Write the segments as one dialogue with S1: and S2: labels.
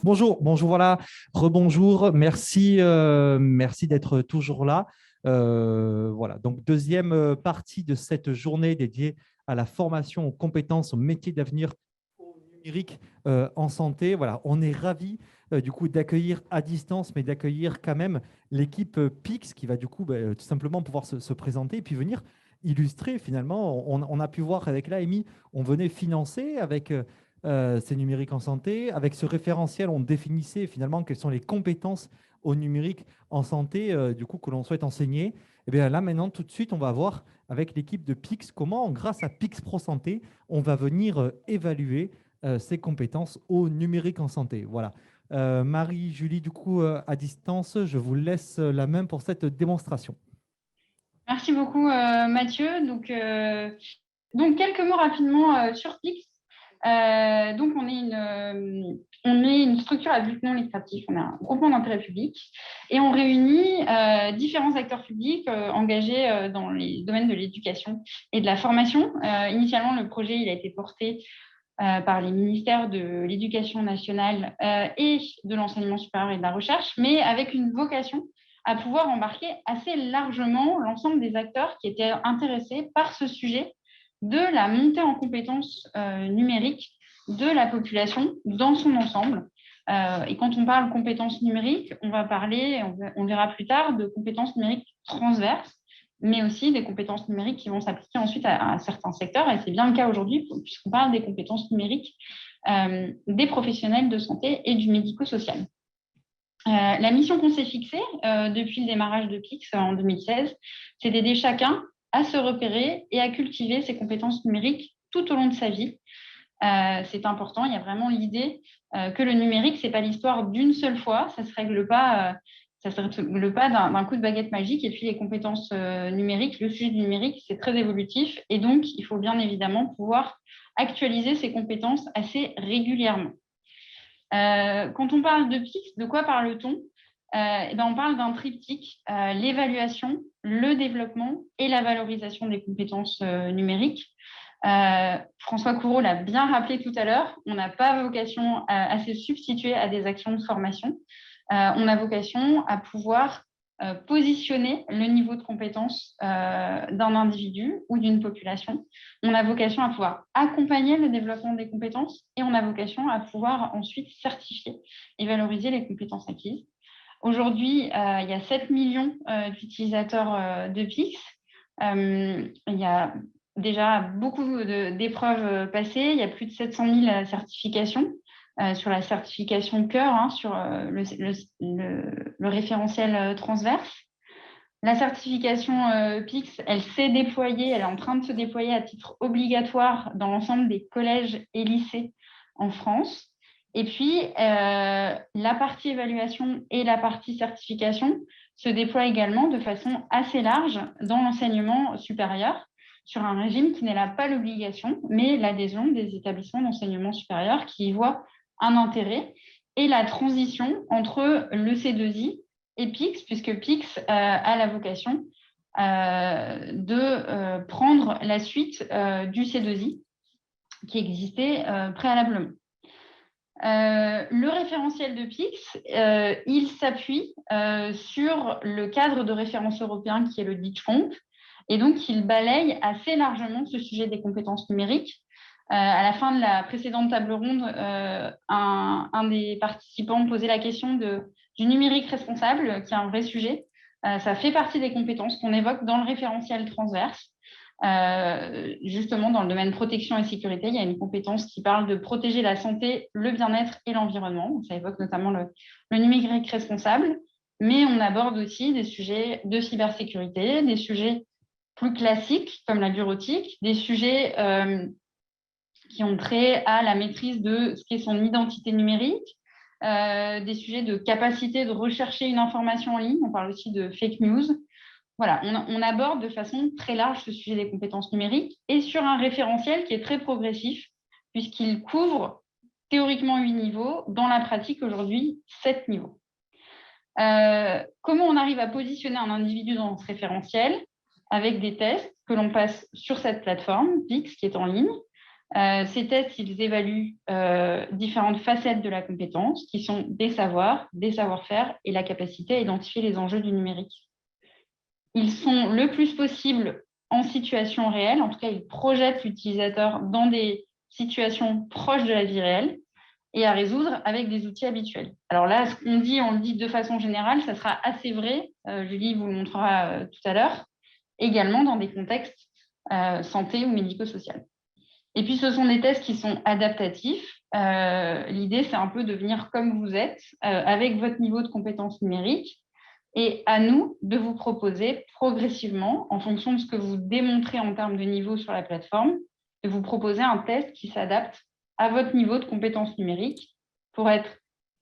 S1: Bonjour, bonjour, voilà, rebonjour, merci, merci d'être toujours là. Voilà, donc deuxième partie de cette journée dédiée à la formation aux compétences, aux métiers d'avenir au numérique en santé. Voilà, on est ravis du coup d'accueillir à distance, mais d'accueillir quand même l'équipe PIX qui va du coup tout simplement pouvoir se présenter et puis venir illustrer finalement. On a pu voir avec l'AMI, on venait financer avec c'est numérique en santé. Avec ce référentiel, on définissait finalement quelles sont les compétences au numérique en santé du coup, que l'on souhaite enseigner. Et bien là, maintenant, tout de suite, on va voir avec l'équipe de PIX comment, grâce à PIX Pro Santé, on va venir évaluer ces compétences au numérique en santé. Voilà. Marie-Julie, du coup, à distance, je vous laisse la main pour cette démonstration.
S2: Merci beaucoup, Mathieu. Donc, quelques mots rapidement sur Pix. Donc, on est une structure à but non lucratif, on a un groupement d'intérêt public et on réunit différents acteurs publics engagés dans les domaines de l'éducation et de la formation. Initialement, le projet il a été porté par les ministères de l'Éducation nationale et de l'enseignement supérieur et de la recherche, mais avec une vocation à pouvoir embarquer assez largement l'ensemble des acteurs qui étaient intéressés par ce sujet de la montée en compétences numériques de la population dans son ensemble. Et quand on parle compétences numériques, on va parler, on verra plus tard, de compétences numériques transverses, mais aussi des compétences numériques qui vont s'appliquer ensuite à certains secteurs. Et c'est bien le cas aujourd'hui, puisqu'on parle des compétences numériques des professionnels de santé et du médico-social. La mission qu'on s'est fixée depuis le démarrage de PIX en 2016, c'est d'aider chacun à se repérer et à cultiver ses compétences numériques tout au long de sa vie. C'est important, il y a vraiment l'idée que le numérique, ce n'est pas l'histoire d'une seule fois, ça ne se règle pas, d'un coup de baguette magique. Et puis les compétences numériques, le sujet du numérique, c'est très évolutif. Et donc, il faut bien évidemment pouvoir actualiser ces compétences assez régulièrement. Quand on parle de PIX, de quoi parle-t-on On parle d'un triptyque, l'évaluation, le développement et la valorisation des compétences numériques. François Coureau l'a bien rappelé tout à l'heure, on n'a pas vocation à se substituer à des actions de formation. On a vocation à pouvoir positionner le niveau de compétence d'un individu ou d'une population. On a vocation à pouvoir accompagner le développement des compétences et on a vocation à pouvoir ensuite certifier et valoriser les compétences acquises. Aujourd'hui, il y a 7 millions d'utilisateurs de PIX. Il y a déjà beaucoup d'épreuves passées. Il y a plus de 700 000 certifications sur la certification cœur, sur le référentiel transverse. La certification PIX, elle s'est déployée, elle est en train de se déployer à titre obligatoire dans l'ensemble des collèges et lycées en France. Et puis, la partie évaluation et la partie certification se déploient également de façon assez large dans l'enseignement supérieur, sur un régime qui n'est là pas l'obligation, mais l'adhésion des établissements d'enseignement supérieur qui y voient un intérêt et la transition entre le C2I et PIX, puisque PIX a la vocation de prendre la suite du C2I qui existait préalablement. Le référentiel de PIX, il s'appuie sur le cadre de référence européen qui est le DITFOND, et donc il balaye assez largement ce sujet des compétences numériques. À la fin de la précédente table ronde, un des participants posait la question du numérique responsable, qui est un vrai sujet. Ça fait partie des compétences qu'on évoque dans le référentiel transverse. Justement, dans le domaine protection et sécurité, il y a une compétence qui parle de protéger la santé, le bien-être et l'environnement. Ça évoque notamment le numérique responsable, mais on aborde aussi des sujets de cybersécurité, des sujets plus classiques comme la bureautique, des sujets qui ont trait à la maîtrise de ce qu'est son identité numérique, des sujets de capacité de rechercher une information en ligne. On parle aussi de fake news. Voilà, on aborde de façon très large ce sujet des compétences numériques et sur un référentiel qui est très progressif, puisqu'il couvre théoriquement 8 niveaux, dans la pratique aujourd'hui 7 niveaux. Comment on arrive à positionner un individu dans ce référentiel? Avec des tests que l'on passe sur cette plateforme, PIX, qui est en ligne, Ces tests, ils évaluent différentes facettes de la compétence, qui sont des savoirs, des savoir-faire et la capacité à identifier les enjeux du numérique. Ils sont le plus possible en situation réelle, en tout cas, ils projettent l'utilisateur dans des situations proches de la vie réelle et à résoudre avec des outils habituels. Alors là, ce qu'on dit, on le dit de façon générale, ça sera assez vrai, Julie vous le montrera tout à l'heure, également dans des contextes santé ou médico-social. Et puis, ce sont des tests qui sont adaptatifs. L'idée, c'est un peu de venir comme vous êtes, avec votre niveau de compétence numérique, et à nous de vous proposer progressivement, en fonction de ce que vous démontrez en termes de niveau sur la plateforme, de vous proposer un test qui s'adapte à votre niveau de compétence numérique pour être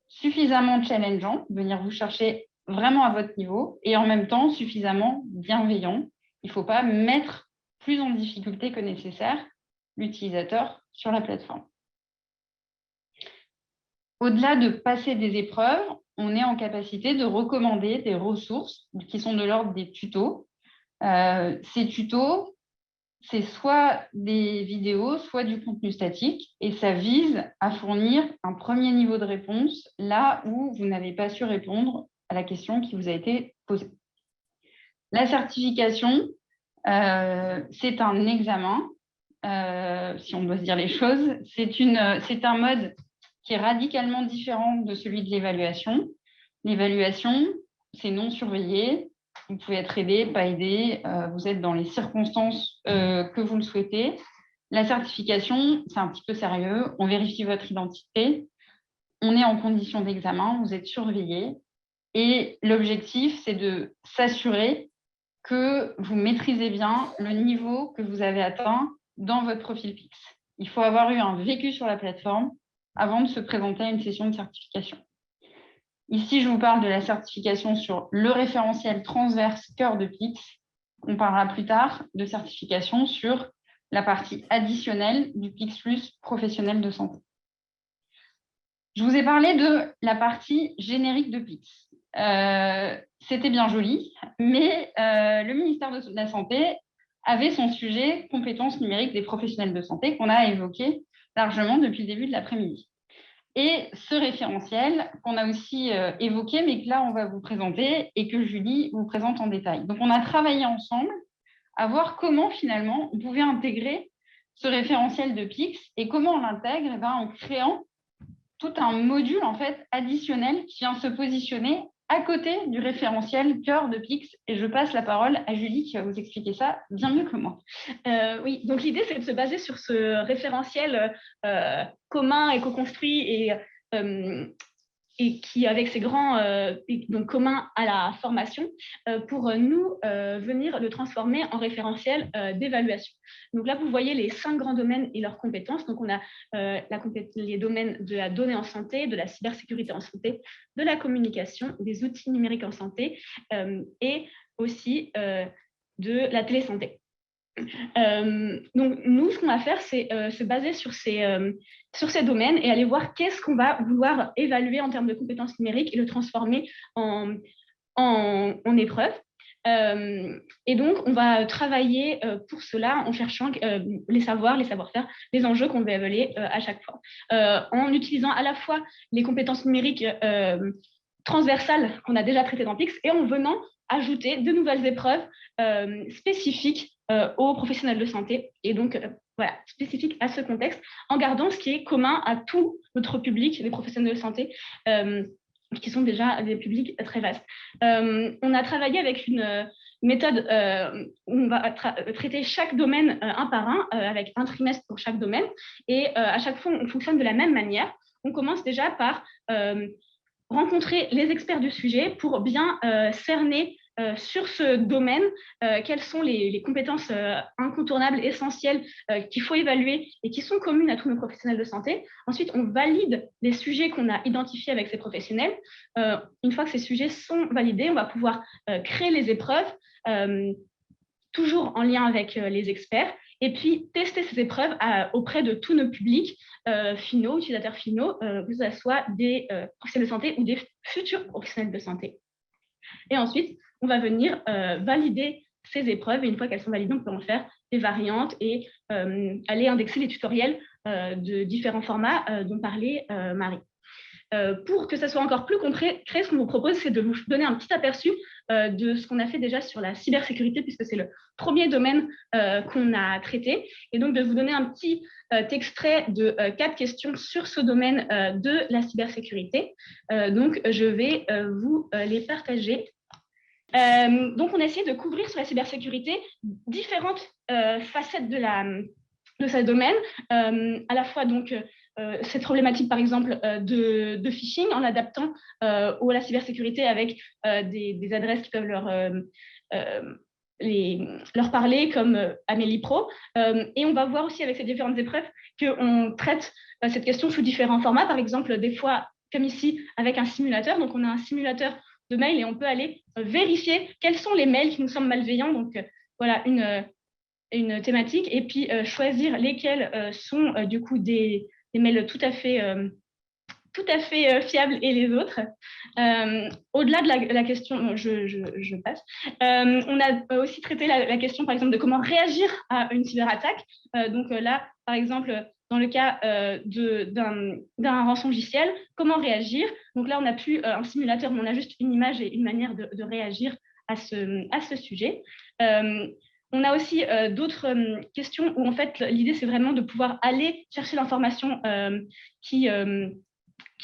S2: suffisamment challengeant, venir vous chercher vraiment à votre niveau, et en même temps suffisamment bienveillant. Il ne faut pas mettre plus en difficulté que nécessaire l'utilisateur sur la plateforme. Au-delà de passer des épreuves, on est en capacité de recommander des ressources qui sont de l'ordre des tutos. Ces tutos, c'est soit des vidéos, soit du contenu statique, et ça vise à fournir un premier niveau de réponse là où vous n'avez pas su répondre à la question qui vous a été posée. La certification, c'est un examen. Si on doit se dire les choses, c'est un mode qui est radicalement différent de celui de l'évaluation. L'évaluation, c'est non surveillé. Vous pouvez être aidé, pas aidé. Vous êtes dans les circonstances que vous le souhaitez. La certification, c'est un petit peu sérieux. On vérifie votre identité. On est en condition d'examen. Vous êtes surveillé. Et l'objectif, c'est de s'assurer que vous maîtrisez bien le niveau que vous avez atteint dans votre profil Pix. Il faut avoir eu un vécu sur la plateforme avant de se présenter à une session de certification. Ici, je vous parle de la certification sur le référentiel transverse cœur de Pix. On parlera plus tard de certification sur la partie additionnelle du Pix Plus professionnel de santé. Je vous ai parlé de la partie générique de Pix. C'était bien joli, mais le ministère de la Santé avait son sujet compétences numériques des professionnels de santé qu'on a évoqué largement depuis le début de l'après-midi. Et ce référentiel qu'on a aussi évoqué, mais que là, on va vous présenter et que Julie vous présente en détail. Donc, on a travaillé ensemble à voir comment, finalement, on pouvait intégrer ce référentiel de Pix et comment on l'intègre en créant tout un module en fait, additionnel qui vient se positionner à côté du référentiel cœur de Pix. Et je passe la parole à Julie qui va vous expliquer ça bien mieux que moi.
S3: Oui, donc l'idée, c'est de se baser sur ce référentiel commun et co-construit et qui, avec ces grands donc communs à la formation, pour nous venir le transformer en référentiel d'évaluation. Donc là, vous voyez les 5 grands domaines et leurs compétences. Donc on a les domaines de la donnée en santé, de la cybersécurité en santé, de la communication, des outils numériques en santé et aussi de la télésanté. Donc nous, ce qu'on va faire, c'est se baser sur ces domaines et aller voir qu'est-ce qu'on va vouloir évaluer en termes de compétences numériques et le transformer en épreuve. Et donc, on va travailler pour cela en cherchant les savoirs, les savoir-faire, les enjeux qu'on va évaluer à chaque fois, en utilisant à la fois les compétences numériques transversales qu'on a déjà traitées dans Pix et en venant ajouter de nouvelles épreuves spécifiques aux professionnels de santé et donc voilà, spécifiques à ce contexte, en gardant ce qui est commun à tout notre public, les professionnels de santé, qui sont déjà des publics très vastes. On a travaillé avec une méthode où on va traiter chaque domaine un par un, avec un trimestre pour chaque domaine, et à chaque fois, on fonctionne de la même manière. On commence déjà par rencontrer les experts du sujet pour bien cerner sur ce domaine, quelles sont les compétences incontournables, essentielles qu'il faut évaluer et qui sont communes à tous nos professionnels de santé. Ensuite, on valide les sujets qu'on a identifiés avec ces professionnels. Une fois que ces sujets sont validés, on va pouvoir créer les épreuves, toujours en lien avec les experts, et puis tester ces épreuves auprès de tous nos publics finaux, utilisateurs finaux, que ce soit des professionnels de santé ou des futurs professionnels de santé. Et ensuite, on va venir valider ces épreuves et une fois qu'elles sont validées, on peut en faire les variantes et aller indexer les tutoriels de différents formats dont parlait Marie. Pour que ça soit encore plus concret, ce qu'on vous propose, c'est de vous donner un petit aperçu de ce qu'on a fait déjà sur la cybersécurité, puisque c'est le premier domaine qu'on a traité, et donc de vous donner un petit extrait de 4 questions sur ce domaine de la cybersécurité. Donc, je vais vous les partager. Donc, on a essayé de couvrir sur la cybersécurité différentes facettes de ce domaine, à la fois donc cette problématique, par exemple, de phishing en l'adaptant à la cybersécurité avec des adresses qui peuvent leur parler, comme Amélie Pro. Et on va voir aussi avec ces différentes épreuves qu'on traite cette question sous différents formats, par exemple, des fois, comme ici, avec un simulateur. Donc, on a un simulateur de mail et on peut aller vérifier quels sont les mails qui nous semblent malveillants. Donc, voilà une thématique. Et puis, choisir lesquels sont du coup des mails tout à fait fiables et les autres. Au-delà de la question, je passe. On a aussi traité la question, par exemple, de comment réagir à une cyberattaque. Donc là, par exemple, dans le cas d'un rançongiciel, comment réagir? Donc là, on n'a plus un simulateur, mais on a juste une image et une manière de réagir à ce sujet. On a aussi d'autres questions où, en fait, l'idée, c'est vraiment de pouvoir aller chercher l'information qui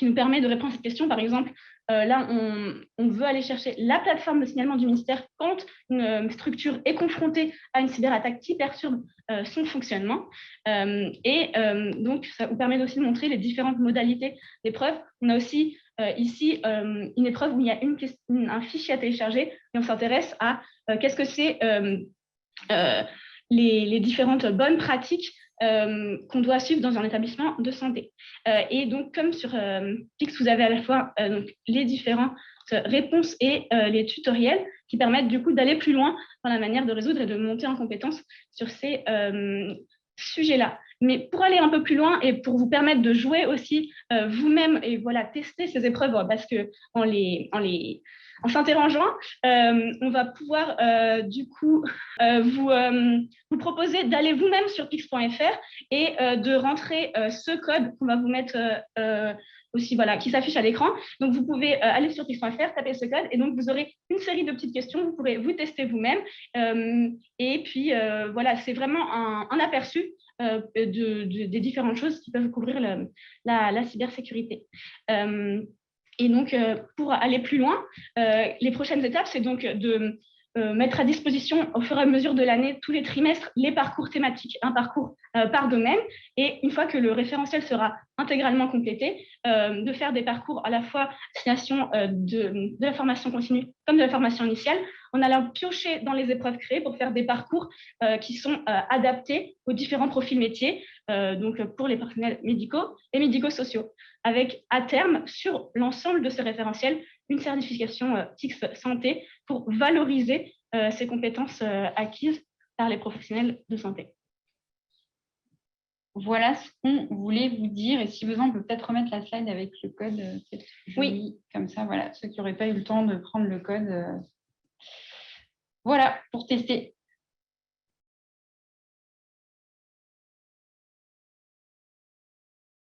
S3: nous permet de répondre à cette question. Par exemple, là, on veut aller chercher la plateforme de signalement du ministère quand une structure est confrontée à une cyberattaque qui perturbe son fonctionnement. Donc, ça vous permet aussi de montrer les différentes modalités d'épreuve. On a aussi ici une épreuve où il y a un fichier à télécharger et on s'intéresse à qu'est-ce que c'est les différentes bonnes pratiques qu'on doit suivre dans un établissement de santé. Et donc, comme sur Pix, vous avez à la fois donc, les différentes réponses et les tutoriels qui permettent du coup d'aller plus loin dans la manière de résoudre et de monter en compétence sur ces sujets-là. Mais pour aller un peu plus loin et pour vous permettre de jouer aussi vous-même et voilà, tester ces épreuves, parce que en s'interrogeant, on va pouvoir du coup vous proposer d'aller vous-même sur pix.fr et de rentrer ce code qu'on va vous mettre aussi, voilà, qui s'affiche à l'écran. Donc, vous pouvez aller sur pix.fr, taper ce code et donc vous aurez une série de petites questions. Vous pourrez vous tester vous-même. Et puis, voilà, c'est vraiment un aperçu des différentes choses qui peuvent couvrir la cybersécurité. Et donc, pour aller plus loin, les prochaines étapes, c'est donc de mettre à disposition au fur et à mesure de l'année, tous les trimestres, les parcours thématiques, un parcours par domaine. Et une fois que le référentiel sera intégralement complété, de faire des parcours à la fois destination de la formation continue comme de la formation initiale, en allant piocher dans les épreuves créées pour faire des parcours qui sont adaptés aux différents profils métiers, donc pour les personnels médicaux et médico-sociaux, avec à terme, sur l'ensemble de ces référentiels, une certification TICS Santé pour valoriser ces compétences acquises par les professionnels de santé.
S2: Voilà ce qu'on voulait vous dire. Et si besoin, on peut peut-être remettre la slide avec le code.
S3: Oui.
S2: Comme ça, voilà, ceux qui n'auraient pas eu le temps de prendre le code. Voilà, pour tester.